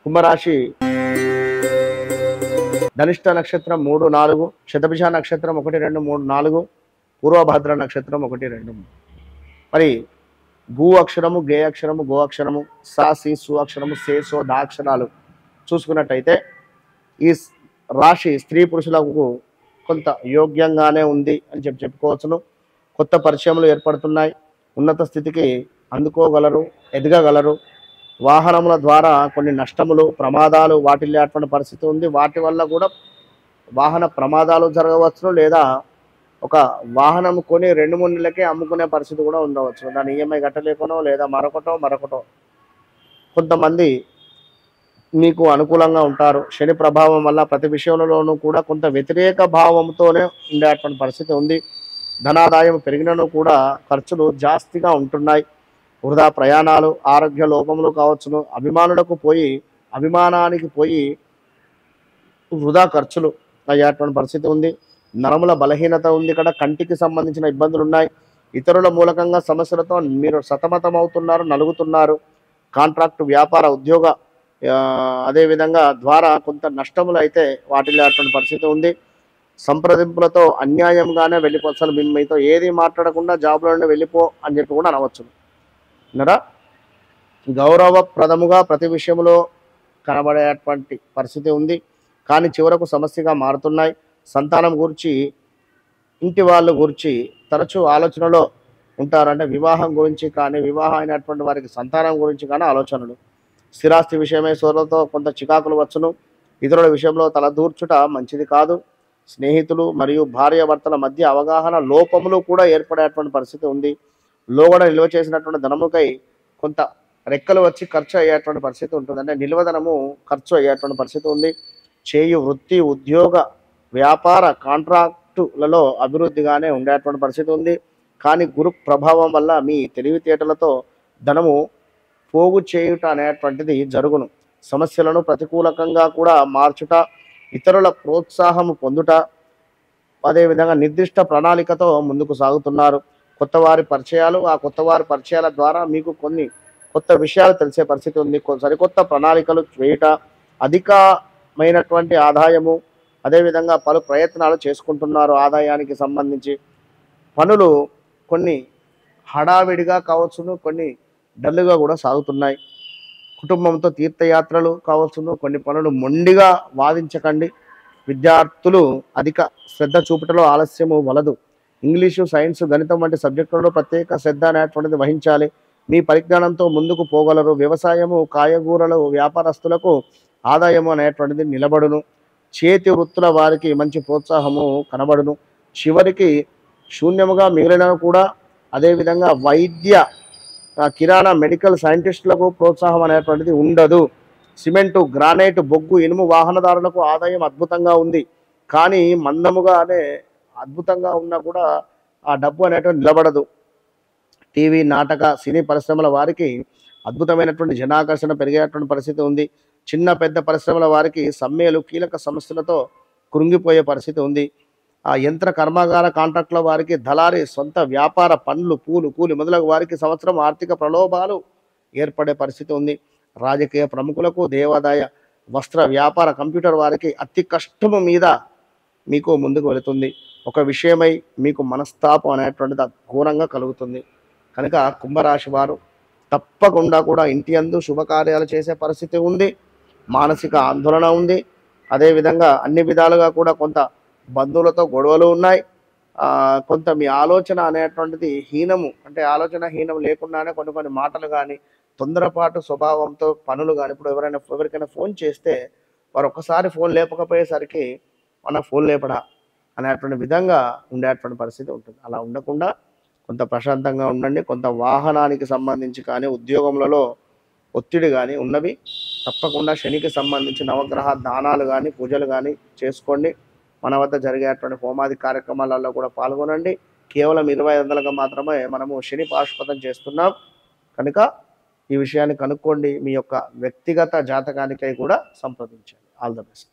కుంభరాశి ధనిష్ట నక్షత్రం 3, 4, శతభిష నక్షత్రం 1, 2, 3, 4, పూర్వభద్ర నక్షత్రం 1, 2, 3. మరి గు అక్షరము, గే అక్షరము, గో అక్షరము, సా, సి, సు అక్షరము, సే, సో, దా అక్షరాలు చూసుకున్నట్టయితే ఈ రాశి స్త్రీ పురుషులకు కొంత యోగ్యంగానే ఉంది అని చెప్పుకోవచ్చును. కొత్త పరిచయములు ఏర్పడుతున్నాయి, ఉన్నత స్థితికి అందుకోగలరు, ఎదగగలరు. వాహనముల ద్వారా కొన్ని నష్టములు, ప్రమాదాలు వాటిల్లేటువంటి పరిస్థితి ఉంది. వాటి వల్ల కూడా వాహన ప్రమాదాలు జరగవచ్చును, లేదా ఒక వాహనం కొని 2-3 నెలలకే అమ్ముకునే పరిస్థితి కూడా ఉండవచ్చు. దాని ఈఎంఐ కట్టలేకనో లేదా మరొకటో. కొంతమంది మీకు అనుకూలంగా ఉంటారు. శని ప్రభావం వల్ల ప్రతి విషయంలోనూ కూడా కొంత వ్యతిరేక భావంతోనే ఉండేటువంటి పరిస్థితి ఉంది. ధనాదాయం పెరిగినను కూడా ఖర్చులు జాస్తిగా ఉంటున్నాయి. వృధా ప్రయాణాలు, ఆరోగ్య లోపములు కావచ్చును. అభిమానానికి పోయి వృధా ఖర్చులు అయ్యేటువంటి పరిస్థితి ఉంది. నరముల బలహీనత ఉంది. ఇక్కడ కంటికి సంబంధించిన ఇబ్బందులు ఉన్నాయి. ఇతరుల మూలకంగా సమస్యలతో మీరు సతమతం అవుతున్నారు, నలుగుతున్నారు. కాంట్రాక్ట్, వ్యాపార, ఉద్యోగ అదేవిధంగా ద్వారా కొంత నష్టములు అయితే వాటిల్లేటువంటి పరిస్థితి ఉంది. సంప్రదింపులతో అన్యాయంగానే వెళ్ళిపో, అసలు మీతో ఏది మాట్లాడకుండా జాబ్లో నుండి వెళ్ళిపో అని చెప్పి కూడా అనవచ్చు. నరా గౌరవప్రదముగా ప్రతి విషయంలో కనబడేటువంటి పరిస్థితి ఉంది. కానీ చివరకు సమస్యగా మారుతున్నాయి. సంతానం గురించి, ఇంటి వాళ్ళ గురించి తరచూ ఆలోచనలో ఉంటారంటే వివాహం గురించి కానీ, వివాహం అయినటువంటి వారికి సంతానం గురించి కానీ ఆలోచనలు. స్థిరాస్తి విషయమై సోదరులతో కొంత చికాకులు వచ్చును. ఇతరుల విషయంలో తలదూర్చుట మంచిది కాదు. స్నేహితులు మరియు భార్యాభర్తల మధ్య అవగాహన లోపములు కూడా ఏర్పడేటువంటి పరిస్థితి ఉంది. లోగడ నిల్వ చేసినటువంటి ధనముకై కొంత రెక్కలు వచ్చి ఖర్చు అయ్యేటువంటి పరిస్థితి ఉంటుంది. అంటే నిల్వధనము ఖర్చు అయ్యేటువంటి పరిస్థితి ఉంది. చేయు వృత్తి, ఉద్యోగ, వ్యాపార, కాంట్రాక్టులలో అభివృద్ధిగానే ఉండేటువంటి పరిస్థితి ఉంది. కానీ గురు ప్రభావం వల్ల మీ తెలివితేటలతో ధనము పోగు చేయుట అనేటువంటిది జరుగును. సమస్యలను ప్రతికూలకంగా కూడా మార్చుట, ఇతరుల ప్రోత్సాహము పొందుట, అదేవిధంగా నిర్దిష్ట ప్రణాళికతో ముందుకు సాగుతున్నారు. కొత్తవారి పరిచయాలు, ఆ కొత్తవారి పరిచయాల ద్వారా మీకు కొన్ని కొత్త విషయాలు తెలిసే పరిస్థితి ఉంది. సరికొత్త ప్రణాళికలు వేయుట, అధికమైనటువంటి ఆదాయము, అదేవిధంగా పలు ప్రయత్నాలు చేసుకుంటున్నారు. ఆదాయానికి సంబంధించి పనులు కొన్ని హడావిడిగా కావచ్చును, కొన్ని డల్లుగా కూడా సాగుతున్నాయి. కుటుంబంతో తీర్థయాత్రలు కావచ్చును. కొన్ని పనులు మొండిగా వాదించకండి. విద్యార్థులు అధిక శ్రద్ధ చూపుటలో ఆలస్యము వలదు. ఇంగ్లీషు, సైన్స్, గణితం వంటి సబ్జెక్టులలో ప్రత్యేక శ్రద్ధ అనేటువంటిది వహించాలి. మీ పరిజ్ఞానంతో ముందుకు పోగలరు. వ్యవసాయము, కాయగూరలు వ్యాపారస్తులకు ఆదాయము అనేటువంటిది నిలబడును. చేతి వృత్తుల వారికి మంచి ప్రోత్సాహము కనబడును. చివరికి శూన్యముగా మిగిలిన కూడా అదేవిధంగా వైద్య, కిరాణా, మెడికల్ సైంటిస్టులకు ప్రోత్సాహం అనేటువంటిది ఉండదు. సిమెంటు, గ్రానైట్, బొగ్గు, ఇనుము వాహనదారులకు ఆదాయం అద్భుతంగా ఉంది. కానీ మందముగానే అద్భుతంగా ఉన్నా కూడా ఆ డబ్బు అనేటువంటి నిలబడదు. టీవీ, నాటక, సినీ పరిశ్రమల వారికి అద్భుతమైనటువంటి జనాకర్షణ పెరిగేటువంటి పరిస్థితి ఉంది. చిన్న పెద్ద పరిశ్రమల వారికి సమ్మెలు, కీలక సమస్యలతో కృంగిపోయే పరిస్థితి ఉంది. ఆ యంత్ర కర్మాగార కాంట్రాక్టుల వారికి, దళారీ, సొంత వ్యాపార పనులు, కూలి మొదలగు వారికి సంవత్సరం ఆర్థిక ప్రలోభాలు ఏర్పడే పరిస్థితి ఉంది. రాజకీయ ప్రముఖులకు, దేవాదాయ, వస్త్ర వ్యాపార, కంప్యూటర్ వారికి అతి కష్టము మీద మీకు ముందుకు వెళుతుంది. ఒక విషయమై మీకు మనస్తాపం అనేటువంటిది ఘోరంగా కలుగుతుంది. కనుక కుంభరాశి వారు తప్పకుండా కూడా ఇంటి యందు శుభకార్యాలు చేసే పరిస్థితి ఉంది. మానసిక ఆందోళన ఉంది. అదేవిధంగా అన్ని విధాలుగా కూడా కొంత బంధువులతో గొడవలు ఉన్నాయి. కొంత మీ ఆలోచన అనేటువంటిది హీనము, అంటే ఆలోచన హీనం లేకుండానే కొన్ని మాటలు కానీ, తొందరపాటు స్వభావంతో పనులు కానీ, ఇప్పుడు ఎవరికైనా ఫోన్ చేస్తే వారు ఒక్కసారి ఫోన్ లేపకపోయేసరికి మన ఫోన్ లేపడా అనేటువంటి విధంగా ఉండేటువంటి పరిస్థితి ఉంటుంది. అలా ఉండకుండా కొంత ప్రశాంతంగా ఉండండి. కొంత వాహనానికి సంబంధించి కానీ, ఉద్యోగములలో ఒత్తిడి కానీ ఉన్నవి. తప్పకుండా శనికి సంబంధించి నవగ్రహ దానాలు కానీ, పూజలు కానీ చేసుకోండి. మన వద్ద జరిగేటువంటి హోమాది కార్యక్రమాలలో కూడా పాల్గొనండి. కేవలం 2500గా మాత్రమే మనము శని పాశుపతం చేస్తున్నాం. కనుక ఈ విషయాన్ని కనుక్కోండి. మీ యొక్క వ్యక్తిగత జాతకానికై కూడా సంప్రదించండి. All the best.